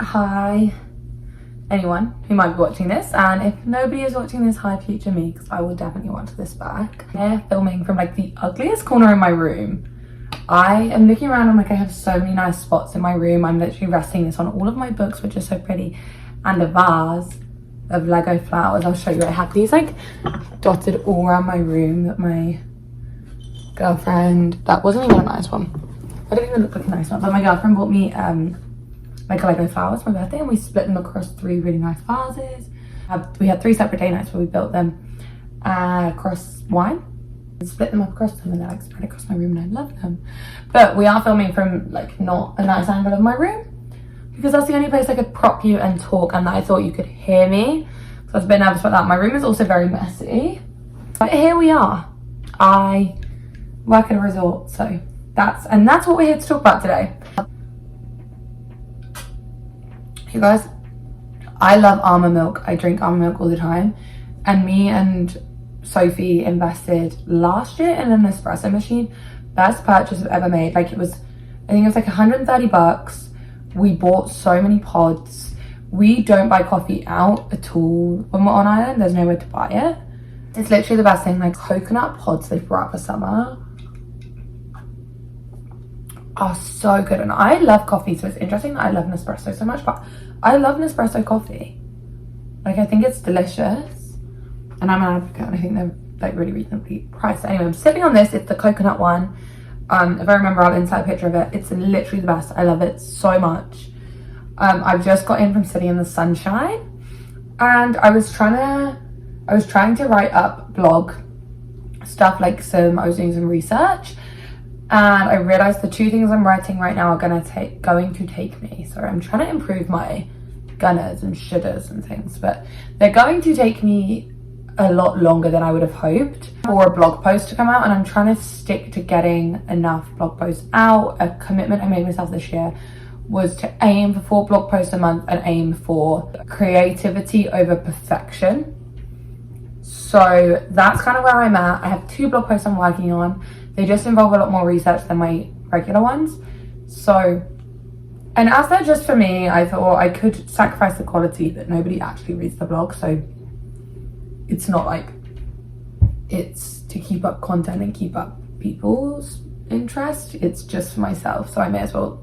Hi anyone who might be watching this, and if nobody is watching this, hi future me, because I will definitely watch this back. They're filming from like the ugliest corner in my room. I am looking around, I'm like, I have so many nice spots in my room. I'm literally resting this on all of my books, which are so pretty, and a vase of Lego flowers. I'll show you. I have these like dotted all around my room that my girlfriend, that wasn't even a nice one, I don't even look like a nice one, but my girlfriend bought me like Lego flowers for my birthday, and we split them across 3 really nice vases. We had 3 separate day nights where we built them across wine and split them up across them, and they're like spread across my room, and I love them. But we are filming from like not a nice angle of my room, because that's the only place I could prop you and talk and that I thought you could hear me. So I was a bit nervous about that. My room is also very messy, but here we are. I work at a resort, so that's what we're here to talk about today. You guys, I love almond milk. I drink almond milk all the time, and me and Sophie invested last year in an espresso machine. Best purchase I've ever made. Like, it was, I think it was like 130 bucks. We bought so many pods. We don't buy coffee out at all when we're on island. There's nowhere to buy it. It's literally the best thing. Like, coconut pods they've brought out for summer are so good, and I love coffee, so it's interesting that I love Nespresso so much, but I love Nespresso coffee. Like, I think it's delicious, and I'm an advocate, and I think they're like really reasonably priced. Anyway, I'm sipping on this. It's the coconut one. If I remember, I'll insert a picture of it. It's literally the best. I love it so much. I've just got in from sitting in the sunshine, and I was trying to write up blog stuff, like I was doing some research, and I realized the 2 things I'm writing right now are going to take me. Sorry, I'm trying to improve my gunners and shoulders and things, but they're going to take me a lot longer than I would have hoped for a blog post to come out, and I'm trying to stick to getting enough blog posts out. A commitment I made myself this year was to aim for 4 blog posts a month and aim for creativity over perfection. So that's kind of where I'm at. I have 2 blog posts I'm working on. They just involve a lot more research than my regular ones. So, and as they're just for me, I thought I could sacrifice the quality, but nobody actually reads the blog. So it's not like it's to keep up content and keep up people's interest. It's just for myself. So I may as well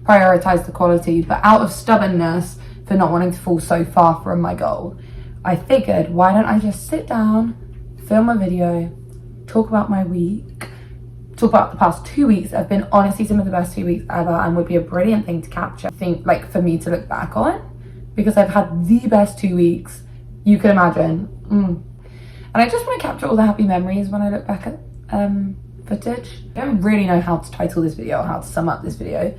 prioritize the quality. But out of stubbornness for not wanting to fall so far from my goal, I figured, why don't I just sit down, film a video, talk about my week, talk about the past 2 weeks that have been honestly some of the best 2 weeks ever, and would be a brilliant thing to capture, I think, like for me to look back on, because I've had the best 2 weeks you could imagine. And I just want to capture all the happy memories when I look back at footage. I don't really know how to title this video or how to sum up this video,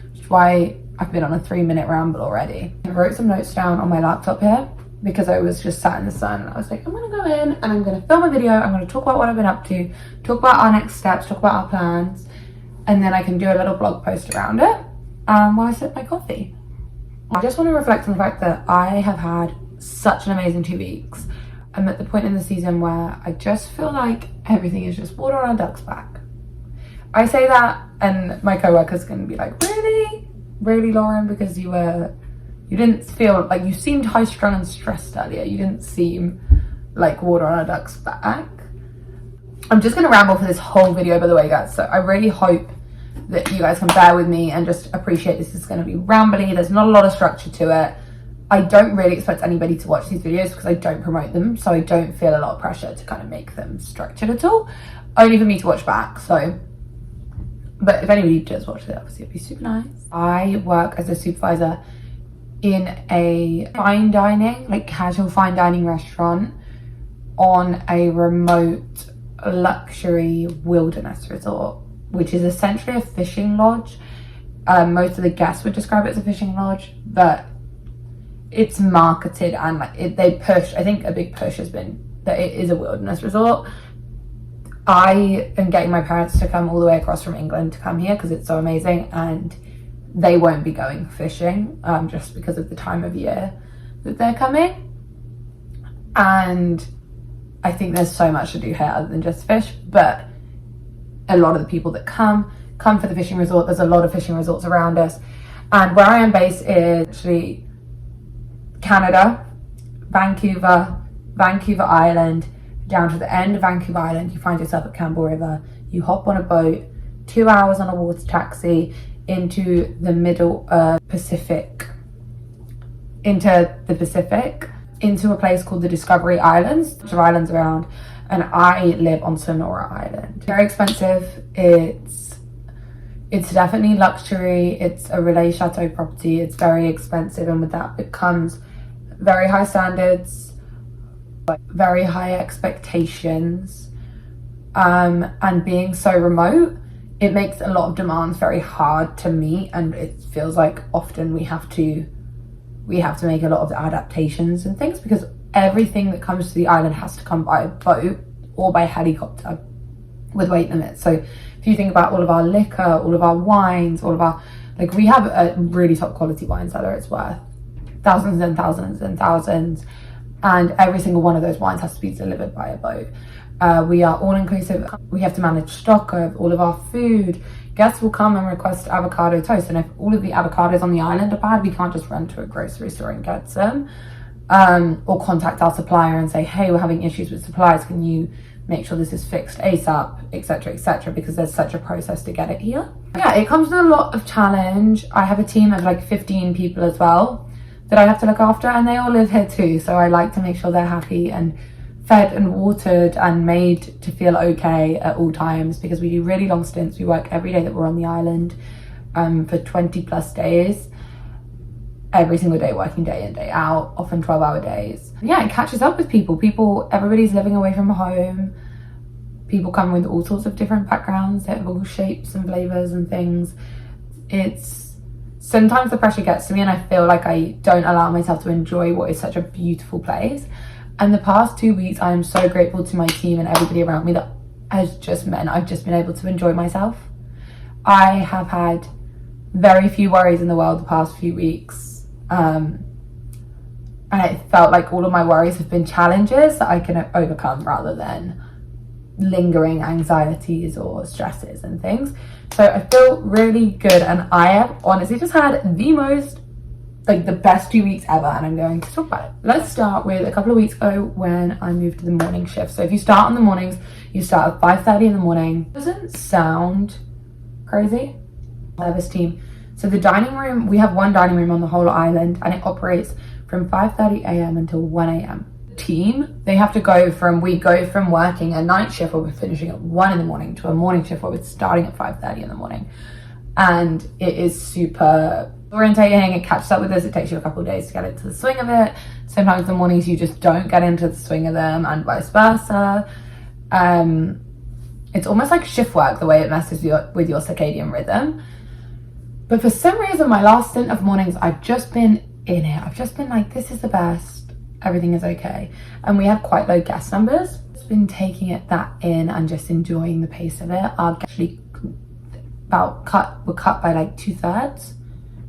which is why I've been on a 3-minute ramble already. I wrote some notes down on my laptop here, because I was just sat in the sun, and I was like, I'm gonna go in and I'm gonna film a video, I'm gonna talk about what I've been up to, talk about our next steps, talk about our plans, and then I can do a little blog post around it while I sip my coffee. I just want to reflect on the fact that I have had such an amazing 2 weeks. I'm at the point in the season where I just feel like everything is just water on a duck's back. I say that, and my co-worker's gonna be like, really, Lauren, because you didn't feel like, you seemed high strung and stressed earlier. You didn't seem like water on a duck's back. I'm just gonna ramble for this whole video, by the way, guys. So I really hope that you guys can bear with me and just appreciate this is gonna be rambly. There's not a lot of structure to it. I don't really expect anybody to watch these videos because I don't promote them. So I don't feel a lot of pressure to kind of make them structured at all. Only for me to watch back, so. But if anybody does watch it, obviously it'd be super nice. I work as a supervisor in a fine dining, like casual fine dining restaurant on a remote luxury wilderness resort, which is essentially a fishing lodge. Most of the guests would describe it as a fishing lodge, but it's marketed and like they push, I think a big push has been that it is a wilderness resort. I am getting my parents to come all the way across from England to come here because it's so amazing, and they won't be going fishing just because of the time of year that they're coming. And I think there's so much to do here other than just fish, but a lot of the people that come for the fishing resort. There's a lot of fishing resorts around us, And where I am based is actually Canada, Vancouver Island. Down to the end of Vancouver Island, you find yourself at Campbell River. You hop on a boat, 2 hours on a water taxi into the middle Pacific, into a place called the Discovery Islands. There's islands around, and I live on Sonora Island. Very expensive. It's definitely luxury. It's a Relais Chateau property. It's very expensive, and with that it comes very high standards, very high expectations, and being so remote, it makes a lot of demands very hard to meet, and it feels like often we have to make a lot of adaptations and things, because everything that comes to the island has to come by boat or by helicopter with weight limits. So if you think about all of our liquor, all of our wines, all of our, like, we have a really top quality wine cellar. It's worth thousands and thousands and thousands, and every single one of those wines has to be delivered by a boat. We are all inclusive. We have to manage stock of all of our food. Guests will come and request avocado toast, and if all of the avocados on the island are bad, we can't just run to a grocery store and get some, or contact our supplier and say, hey, we're having issues with supplies, can you make sure this is fixed ASAP, etc., because there's such a process to get it here. Yeah, it comes with a lot of challenge. I have a team of like 15 people as well that I have to look after, and they all live here too, so I like to make sure they're happy and fed and watered and made to feel okay at all times, because we do really long stints. We work every day that we're on the island, for 20 plus days, every single day, working day in, day out, often 12-hour days. Yeah, it catches up with people. Everybody's living away from home. People come with all sorts of different backgrounds. They have all shapes and flavors and things. Sometimes the pressure gets to me, and I feel like I don't allow myself to enjoy what is such a beautiful place. And the past 2 weeks, I am so grateful to my team and everybody around me that has just meant I've just been able to enjoy myself. I have had very few worries in the world the past few weeks. And it felt like all of my worries have been challenges that I can overcome rather than lingering anxieties or stresses and things. So I feel really good, and I have honestly just had the best 2 weeks ever, and I'm going to talk about it. Let's start with a couple of weeks ago when I moved to the morning shift. So if you start on the mornings, you start at 5:30 in the morning. Doesn't sound crazy. Service team. So the dining room, we have one dining room on the whole island, and it operates from 5:30 a.m. until 1 a.m. Team, they have to we go from working a night shift where we're finishing at 1 in the morning to a morning shift where we're starting at 5:30 in the morning. And it is super orientating. It catches up with us. It takes you a couple of days to get into the swing of it. Sometimes the mornings you just don't get into the swing of them, and vice versa. It's almost like shift work, the way it messes with your circadian rhythm. But for some reason, my last stint of mornings, I've just been in it. I've just been like, this is the best. Everything is okay. And we have quite low guest numbers. Just been taking that in and just enjoying the pace of it. Our guests actually were cut by like 2/3,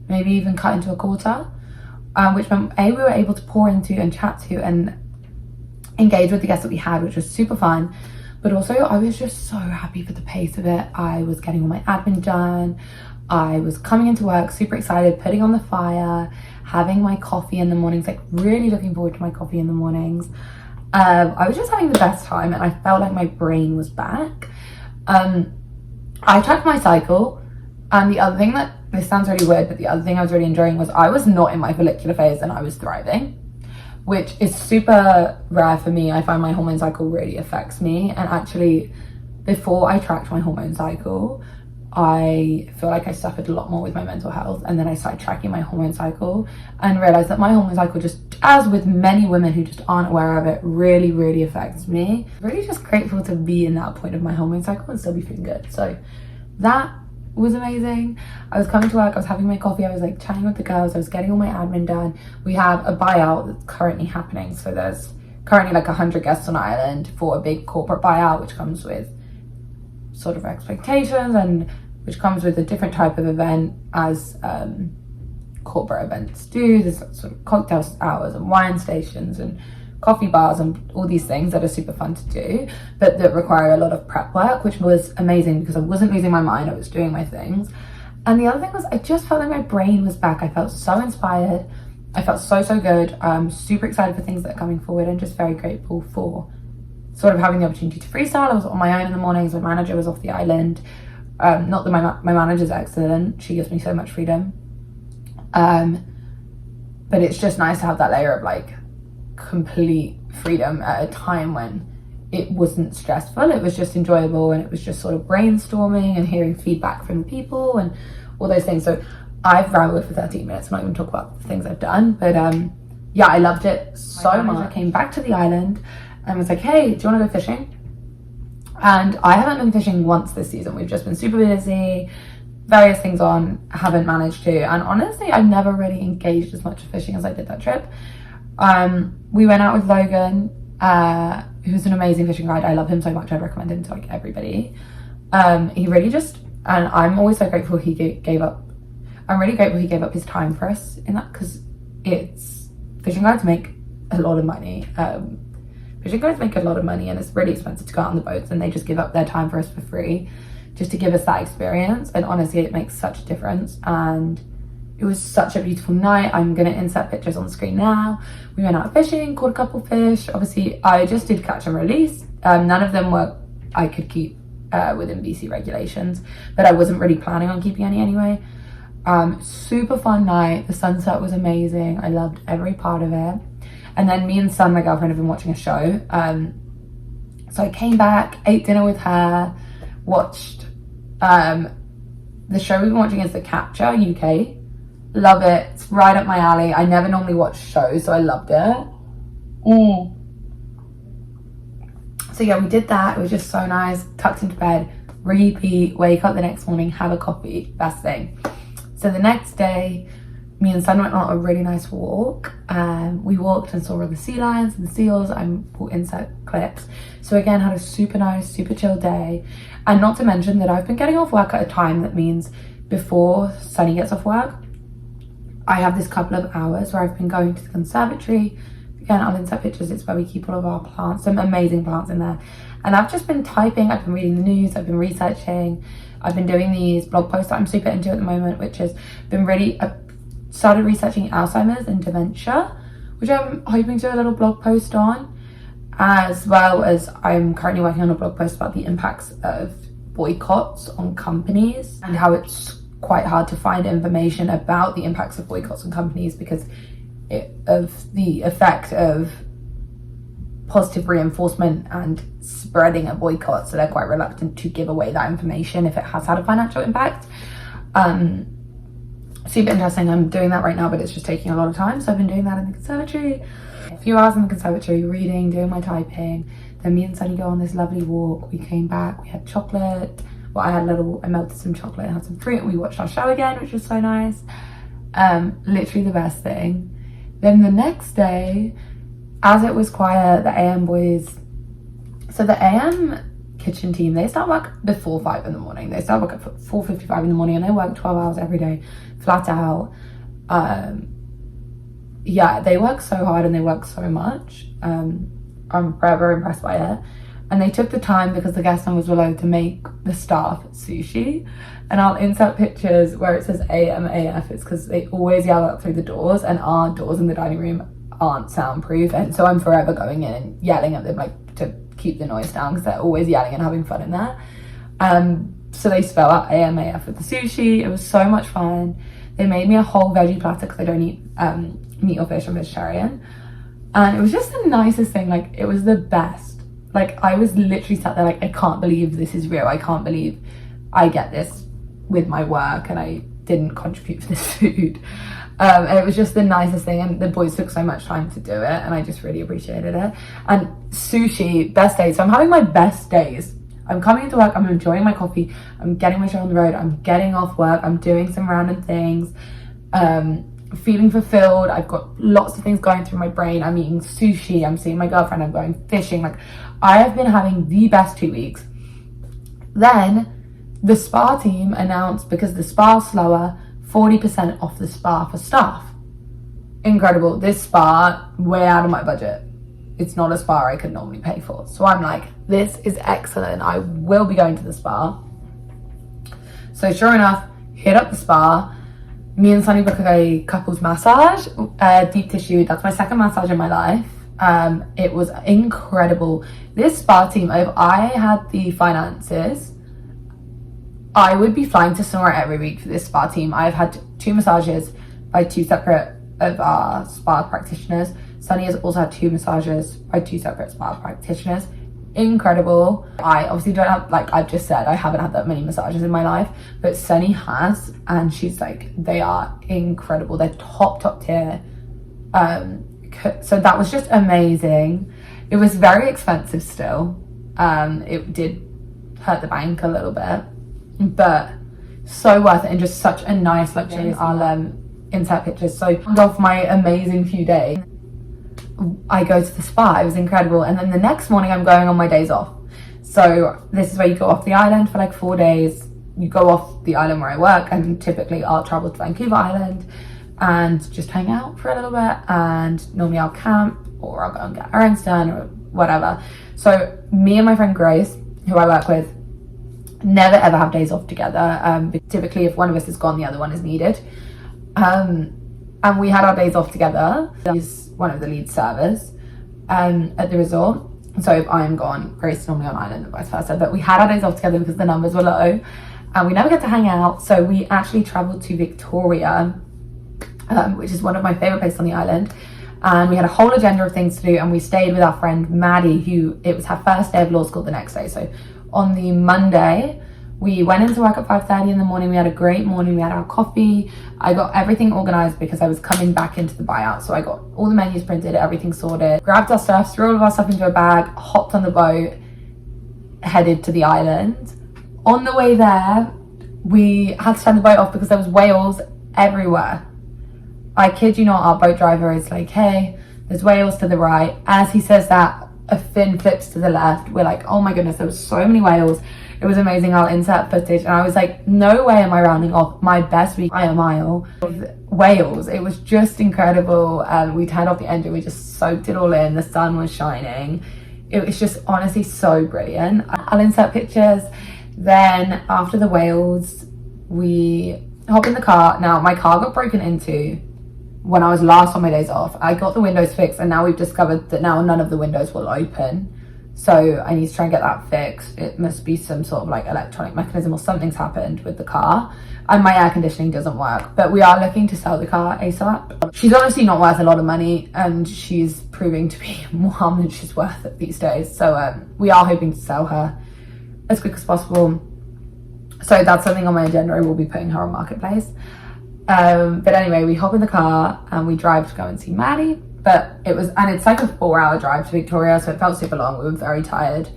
maybe even cut into a quarter, which meant we were able to pour into and chat to and engage with the guests that we had, which was super fun. But also I was just so happy for the pace of it. I was getting all my admin done. I was coming into work super excited, putting on the fire, having my coffee in the mornings, like really looking forward to my coffee in the mornings. I was just having the best time, and I felt like my brain was back. I tracked my cycle, and the other thing this sounds really weird, but the other thing I was really enjoying was I was not in my follicular phase and I was thriving, which is super rare for me. I find my hormone cycle really affects me, and actually before I tracked my hormone cycle, I feel like I suffered a lot more with my mental health, and then I started tracking my hormone cycle and realized that my hormone cycle, just as with many women who just aren't aware of it, really, really affects me. Really just grateful to be in that point of my hormone cycle and still be feeling good. So that was amazing. I was coming to work, I was having my coffee, I was like chatting with the girls, I was getting all my admin done. We have a buyout that's currently happening, so there's currently like 100 guests on island for a big corporate buyout, which comes with sort of expectations, and which comes with a different type of event as corporate events do. There's sort of cocktail hours and wine stations and coffee bars and all these things that are super fun to do, but that require a lot of prep work, which was amazing because I wasn't losing my mind, I was doing my things. And the other thing was I just felt like my brain was back. I felt so inspired. I felt so good. I'm super excited for things that are coming forward and just very grateful for sort of having the opportunity to freestyle. I was on my own in the mornings. My manager was off the island. Not that my manager's excellent. She gives me so much freedom. But it's just nice to have that layer of like complete freedom at a time when it wasn't stressful. It was just enjoyable, and it was just sort of brainstorming and hearing feedback from the people and all those things. So I've rambled for 13 minutes. I'm not even talk about the things I've done, but yeah, I loved it so much. I came back to the island and was like, hey, do you want to go fishing? And I haven't been fishing once this season. We've just been super busy, various things on, haven't managed to. And honestly, I've never really engaged as much fishing as I did that trip. We went out with Logan, who's an amazing fishing guide. I love him so much. I'd recommend him to like everybody. He really just, and I'm always so grateful he gave up. I'm really grateful he gave up his time for us in that, because fishing guides make a lot of money. Fishing guides make a lot of money, and it's really expensive to go out on the boats, and they just give up their time for us for free just to give us that experience. And honestly, it makes such a difference. And it was such a beautiful night. I'm gonna insert pictures on the screen now. We went out fishing, caught a couple fish. Obviously, I just did catch and release. None of them were I could keep within BC regulations, but I wasn't really planning on keeping any anyway. Super fun night. The sunset was amazing. I loved every part of it. And then me and Sun, my girlfriend, have been watching a show. So I came back, ate dinner with her, watched the show we've been watching is The Capture UK. Love it. It's right up my alley. I never normally watch shows, so I loved it. So yeah, we did that. It was just so nice. Tucked into bed, repeat, wake up the next morning, have a coffee. Best thing. So the next day, me and Sun went on a really nice walk. We walked and saw all the sea lions and the seals. I will insert clips. So again, had a super nice, super chill day. And not to mention that I've been getting off work at a time that means before Sunny gets off work, I have this couple of hours where I've been going to the conservatory. Again, I'll insert pictures. It's where we keep all of our plants, some amazing plants in there. And I've just been typing, I've been reading the news, I've been researching, I've been doing these blog posts that I'm super into at the moment, which has been really, I've started researching Alzheimer's and dementia, which I'm hoping to do a little blog post on, as well as I'm currently working on a blog post about the impacts of boycotts on companies and how it's quite hard to find information about the impacts of boycotts on companies because of the effect of positive reinforcement and spreading a boycott, so they're quite reluctant to give away that information if it has had a financial impact. Super interesting. I'm doing that right now, but it's just taking a lot of time, so I've been doing that in the conservatory, a few hours in the conservatory, reading, doing my typing. Then me and Sunny go on this lovely walk. We came back, we had chocolate. Well, I melted some chocolate and had some fruit, and we watched our show again, which was so nice. Literally the best thing. Then the next day, as it was quiet, the AM boys, so the AM kitchen team, they start work before 5 in the morning. They start work at 4:55 in the morning, and they work 12 hours every day, flat out. Yeah, they work so hard and they work so much. I'm forever impressed by it. And they took the time, because the guest numbers were low, to make the staff sushi. And I'll insert pictures where it says AMAF. It's because they always yell out through the doors, and our doors in the dining room aren't soundproof. And so I'm forever going in and yelling at them, like, to keep the noise down, because they're always yelling and having fun in there. So they spell out AMAF with the sushi. It was so much fun. They made me a whole veggie platter because I don't eat meat or fish. I'm vegetarian. And it was just the nicest thing. Like, it was the best. Like, I was literally sat there like, I can't believe this is real. I can't believe I get this with my work and I didn't contribute for this food. And it was just the nicest thing, and the boys took so much time to do it, and I just really appreciated it. And sushi, best days. So I'm having my best days. I'm coming into work, I'm enjoying my coffee, I'm getting my show on the road, I'm getting off work, I'm doing some random things, feeling fulfilled. I've got lots of things going through my brain. I'm eating sushi, I'm seeing my girlfriend, I'm going fishing. Like, I have been having the best 2 weeks. Then the spa team announced, because the spa's slower, 40% off the spa for staff. Incredible. This spa, way out of my budget. It's not a spa I could normally pay for. So I'm like, this is excellent. I will be going to the spa. So sure enough, hit up the spa. Me and Sunny book a couples massage, deep tissue. That's my second massage in my life. It was incredible. This spa team, if I had the finances, I would be flying to somewhere every week for this spa team. I've had 2 massages by 2 separate of our spa practitioners. Sunny has also had 2 massages by 2 separate spa practitioners. Incredible. I obviously don't have, like I've just said, I haven't had that many massages in my life, but Sunny has, and she's like, they are incredible. They're top tier. So that was just amazing. It was very expensive still. It did hurt the bank a little bit, but so worth it, and just such a nice luxury. I'll insert pictures. So off my amazing few days, I go to the spa. It was incredible. And then the next morning I'm going on my days off. So this is where you go off the island for like 4 days. You go off the island where I work, and typically I'll travel to Vancouver Island and just hang out for a little bit, and normally I'll camp or I'll go and get errands done or whatever. So me and my friend Grace, who I work with, never ever have days off together. Typically if one of us is gone, the other one is needed. And we had our days off together. He's one of the lead servers at the resort. So if I'm gone, Grace is normally on island and vice versa. But we had our days off together because the numbers were low and we never get to hang out. So we actually traveled to Victoria, which is one of my favorite places on the island. And we had a whole agenda of things to do, and we stayed with our friend Maddie, who it was her first day of law school the next day. So on the Monday, we went into work at 5:30 in the morning. We had a great morning. We had our coffee. I got everything organized because I was coming back into the buyout. So I got all the menus printed, everything sorted, grabbed our stuff, threw all of our stuff into a bag, hopped on the boat, headed to the island. On the way there, we had to turn the boat off because there was whales everywhere. I kid you not, our boat driver is like, hey, there's whales to the right. As he says that, a fin flips to the left. We're like, oh my goodness, there was so many whales. It was amazing. I'll insert footage. And I was like, no way am I rounding off my best week by a mile of whales. It was just incredible. We turned off the engine. We just soaked it all in. The sun was shining. It was just honestly so brilliant. I'll insert pictures. Then after the whales, we hop in the car. Now my car got broken into when I was last on my days off. I got the windows fixed, and now we've discovered that now none of the windows will open. So I need to try and get that fixed. It must be some sort of like electronic mechanism or something's happened with the car, and my air conditioning doesn't work. But we are looking to sell the car ASAP. She's honestly not worth a lot of money, and she's proving to be more harm than she's worth these days. So we are hoping to sell her as quick as possible. So that's something on my agenda. I will be putting her on Marketplace. But anyway, we hop in the car and we drive to go and see Maddie. But it's like a 4-hour drive to Victoria, so it felt super long. We were very tired.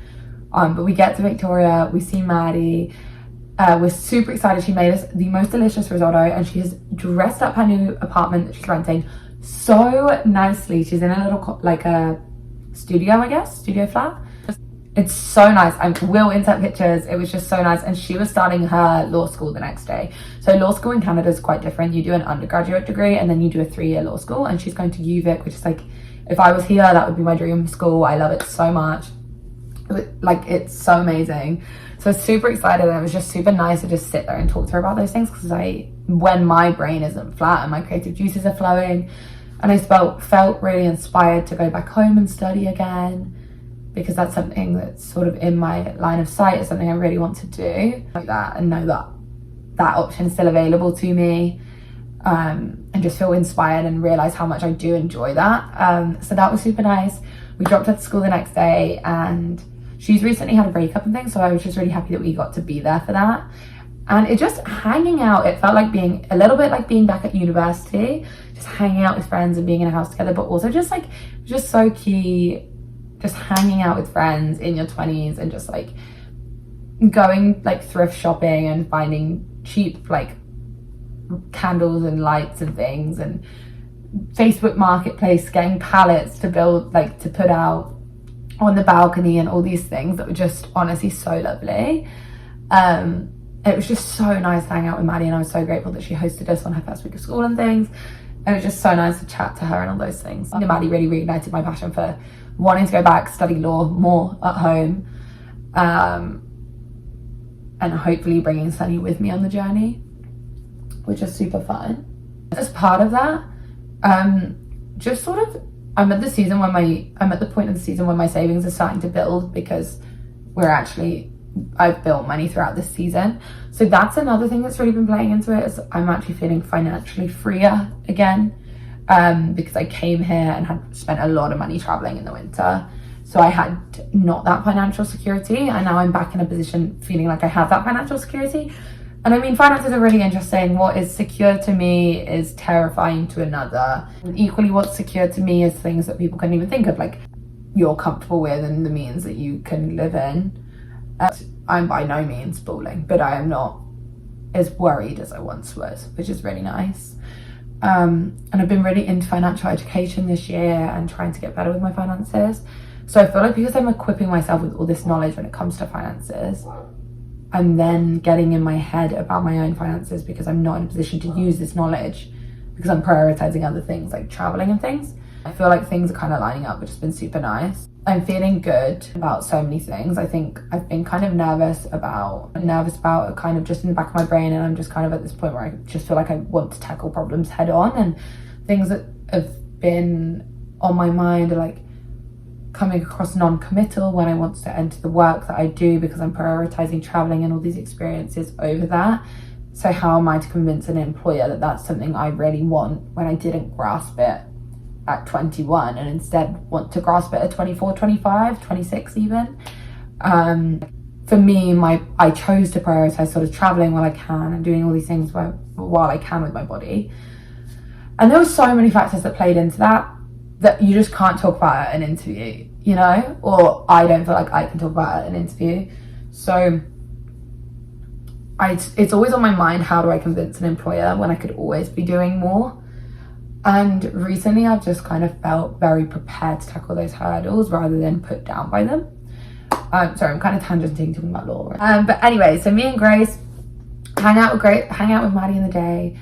But we get to Victoria, we see Maddie. We're super excited. She made us the most delicious risotto, and she has dressed up her new apartment that she's renting so nicely. She's in a little, like a studio, I guess, studio flat. It's so nice. I will insert pictures. It was just so nice. And she was starting her law school the next day. So law school in Canada is quite different. You do an undergraduate degree and then you do a 3-year law school. And she's going to UVic, which is like, if I was here, that would be my dream school. I love it so much. Like, it's so amazing. So I was super excited, and it was just super nice to just sit there and talk to her about those things, because when my brain isn't flat and my creative juices are flowing, and I felt really inspired to go back home and study again, because that's something that's sort of in my line of sight. It's something I really want to do like that, and know that that option is still available to me, and just feel inspired and realize how much I do enjoy that. So that was super nice. We dropped her to school the next day, and she's recently had a breakup and things, so I was just really happy that we got to be there for that. And it just hanging out, it felt like being a little bit like being back at university, just hanging out with friends and being in a house together, but also just like, just so key, just hanging out with friends in your 20s and just like going like thrift shopping and finding cheap like candles and lights and things, and Facebook Marketplace, getting pallets to build, like to put out on the balcony, and all these things that were just honestly so lovely. It was just so nice to hang out with Maddie, and I was so grateful that she hosted us on her first week of school and things. It was just so nice to chat to her and all those things. Maddie really reignited my passion for wanting to go back, study law more at home, and hopefully bringing Sunny with me on the journey. which is super fun. As part of that, just sort of, I'm at the point of the season where my savings are starting to build, because I've built money throughout this season. So that's another thing that's really been playing into it, is I'm actually feeling financially freer again, because I came here and had spent a lot of money traveling in the winter. So I had not that financial security, and now I'm back in a position feeling like I have that financial security. And I mean, finances are really interesting. What is secure to me is terrifying to another. And equally, what's secure to me is things that people couldn't even think of, like you're comfortable with and the means that you can live in. I'm by no means balling, but I am not as worried as I once was, which is really nice. And I've been really into financial education this year and trying to get better with my finances. So I feel like because I'm equipping myself with all this knowledge when it comes to finances, I'm then getting in my head about my own finances because I'm not in a position to use this knowledge, because I'm prioritizing other things like traveling and things. I feel like things are kind of lining up, which has been super nice. I'm feeling good about so many things. I think I've been kind of nervous about it kind of just in the back of my brain, and I'm just kind of at this point where I just feel like I want to tackle problems head on, and things that have been on my mind are like coming across non-committal when I want to enter the work that I do, because I'm prioritizing traveling and all these experiences over that. So how am I to convince an employer that that's something I really want when I didn't grasp it at 21 and instead want to grasp it at 24, 25, 26 even? For me, I chose to prioritize sort of traveling while I can and doing all these things while I can with my body. And there were so many factors that played into that you just can't talk about at an interview, you know? Or I don't feel like I can talk about it at an interview. So it's always on my mind, how do I convince an employer when I could always be doing more? And recently I've just kind of felt very prepared to tackle those hurdles rather than put down by them. Sorry, I'm kind of tangenting talking about law. But anyway, so me and Grace hang out with Maddie in the day,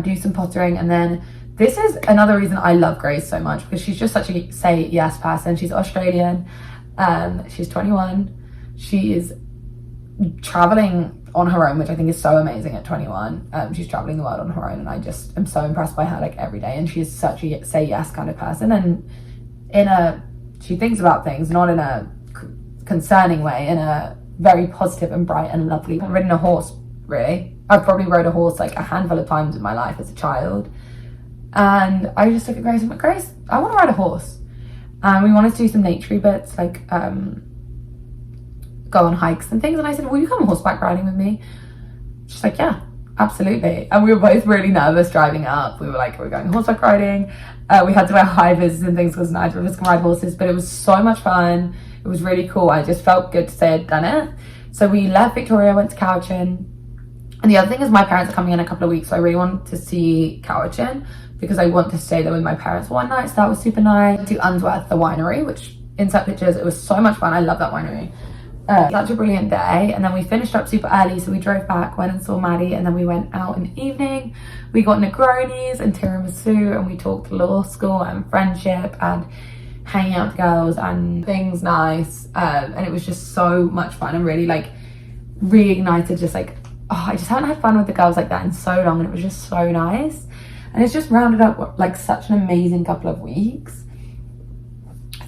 do some pottering, and then this is another reason I love Grace so much, because she's just such a say yes person. She's Australian, she's 21, she is traveling on her own, which I think is so amazing at 21. She's traveling the world on her own, and I just am so impressed by her like every day. And she is such a say yes kind of person, and she thinks about things not in a concerning way, in a very positive and bright and lovely. I've ridden a horse, really. I've probably rode a horse like a handful of times in my life as a child. And I just look at Grace and went, Grace, I want to ride a horse. And we wanted to do some naturey bits, like go on hikes and things. And I said, will you come horseback riding with me? She's like, yeah, absolutely. And we were both really nervous driving up. We were like, we're going horseback riding. We had to wear high vis and things because neither of us can ride horses, but it was so much fun. It was really cool. I just felt good to say I'd done it. So we left Victoria, went to Cowichan. And the other thing is my parents are coming in a couple of weeks, so I really want to see Cowichan because I want to stay there with my parents one night. So that was super nice. To Unsworth, the winery, which insert pictures, it was so much fun. I love that winery. Such a brilliant day. And then we finished up super early, so we drove back, went and saw Maddie, and then we went out in the evening. We got Negronis and tiramisu, and we talked law school and friendship and hanging out with girls and things nice. And it was just so much fun and really like reignited just like, oh, I just haven't had fun with the girls like that in so long, and it was just so nice. And it's just rounded up like such an amazing couple of weeks.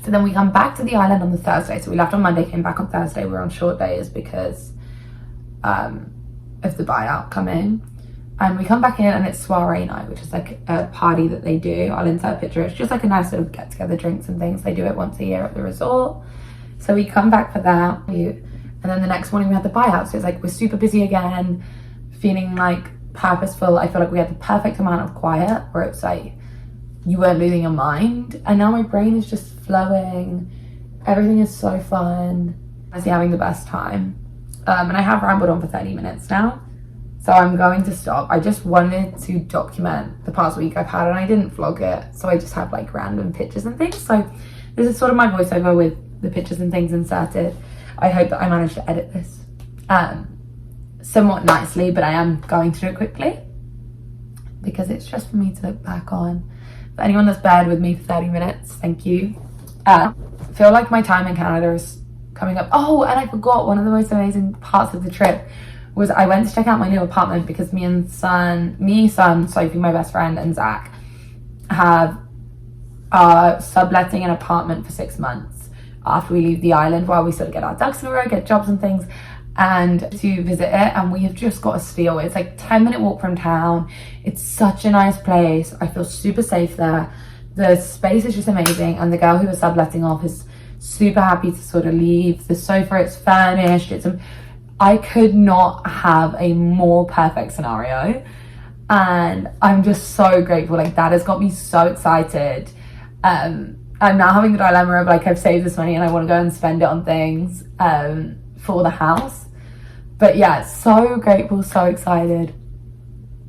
So then we come back to the island on the Thursday. So we left on Monday, came back on Thursday. We're on short days because of the buyout coming. And we come back in and it's soiree night, which is like a party that they do. I'll insert a picture. It's just like a nice little get together, drinks and things. They do it once a year at the resort. So we come back for that. And then the next morning we had the buyout. So it's like we're super busy again, feeling like purposeful. I feel like we had the perfect amount of quiet where it's like you weren't losing your mind. And now my brain is just flowing. Everything is so fun. I'm having the best time. And I have rambled on for 30 minutes now. So I'm going to stop. I just wanted to document the past week I've had, and I didn't vlog it. So I just have like random pictures and things. So this is sort of my voiceover with the pictures and things inserted. I hope that I managed to edit this somewhat nicely, but I am going to do it quickly because it's just for me to look back on. For anyone that's bared with me for 30 minutes, thank you. I feel like my time in Canada is coming up. Oh, and I forgot one of the most amazing parts of the trip was I went to check out my new apartment because me, Sophie, my best friend, and Zach have subletting an apartment for 6 months after we leave the island while we sort of get our ducks in a row, get jobs and things, and to visit it. And we have just got a steal. It's like 10-minute walk from town. It's such a nice place. I feel super safe there. The space is just amazing, and the girl who was subletting off is super happy to sort of leave. The sofa, it's furnished. I could not have a more perfect scenario, and I'm just so grateful. Like, that has got me so excited. I'm now having the dilemma of like, I've saved this money and I want to go and spend it on things for the house. But yeah, so grateful, so excited.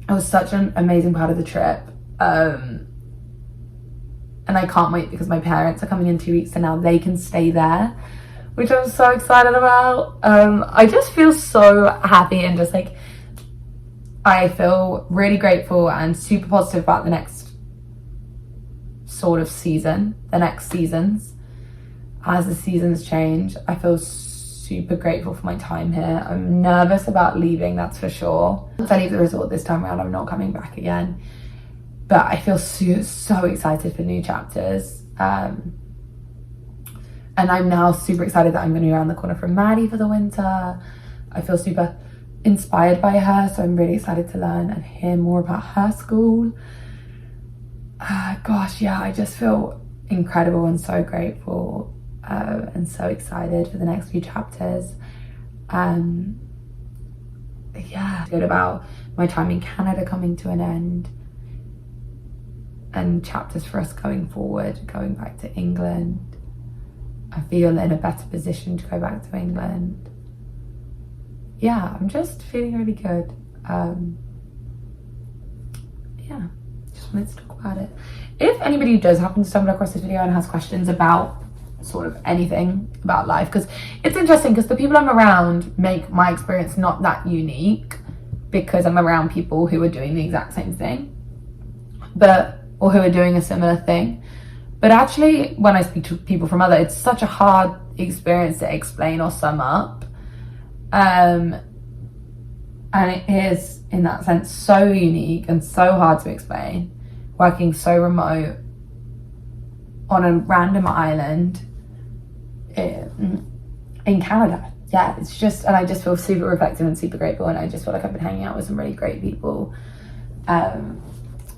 It was such an amazing part of the trip. And I can't wait because my parents are coming in 2 weeks and now they can stay there, which I'm so excited about. I just feel so happy and just like, I feel really grateful and super positive about the next sort of season, the next seasons. As the seasons change, I feel super grateful for my time here. I'm nervous about leaving, that's for sure. Once I leave the resort this time around, I'm not coming back again. But I feel so excited for new chapters. And I'm now super excited that I'm going to be around the corner from Maddie for the winter. I feel super inspired by her, so I'm really excited to learn and hear more about her school. Gosh, yeah, I just feel incredible and so grateful and so excited for the next few chapters. Yeah, good about my time in Canada coming to an end, and chapters for us going forward, going back to England. I feel in a better position to go back to England. Yeah, I'm just feeling really good. Yeah, just wanted to talk about it. If anybody does happen to stumble across this video and has questions about sort of anything about life, because it's interesting because the people I'm around make my experience not that unique, because I'm around people who are doing the exact same thing, or who are doing a similar thing. But actually, when I speak to people from it's such a hard experience to explain or sum up. And it is, in that sense, so unique and so hard to explain, working so remote on a random island in Canada. Yeah, it's just, and I just feel super reflective and super grateful, and I just feel like I've been hanging out with some really great people.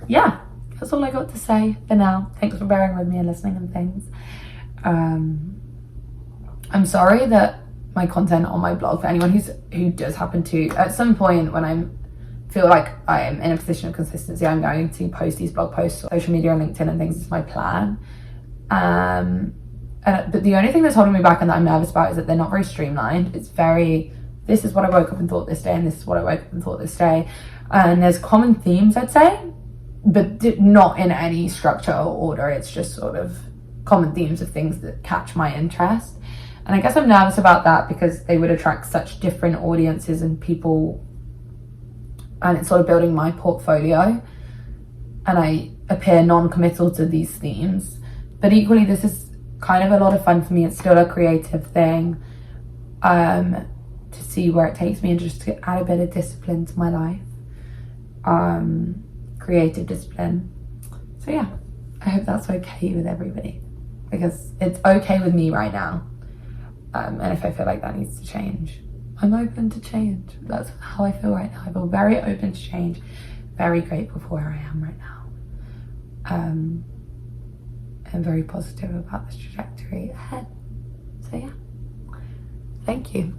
Yeah, that's all I got to say for now. Thanks for bearing with me and listening and things. I'm sorry that my content on my blog, for anyone who does happen to, at some point when I feel like I am in a position of consistency, I'm going to post these blog posts on social media and LinkedIn and things. It's my plan. But the only thing that's holding me back and that I'm nervous about is that they're not very streamlined. It's very, this is what I woke up and thought this day, and this is what I woke up and thought this day. And there's common themes, I'd say, but not in any structure or order. It's just sort of common themes of things that catch my interest. And I guess I'm nervous about that because they would attract such different audiences and people, and it's sort of building my portfolio, and I appear non-committal to these themes. But equally, this is kind of a lot of fun for me. It's still a creative thing, to see where it takes me and just to add a bit of discipline to my life, creative discipline. So yeah, I hope that's okay with everybody, because it's okay with me right now. And if I feel like that needs to change, I'm open to change. That's how I feel right now. I feel very open to change, very grateful for where I am right now. And very positive about this trajectory ahead. So yeah, thank you.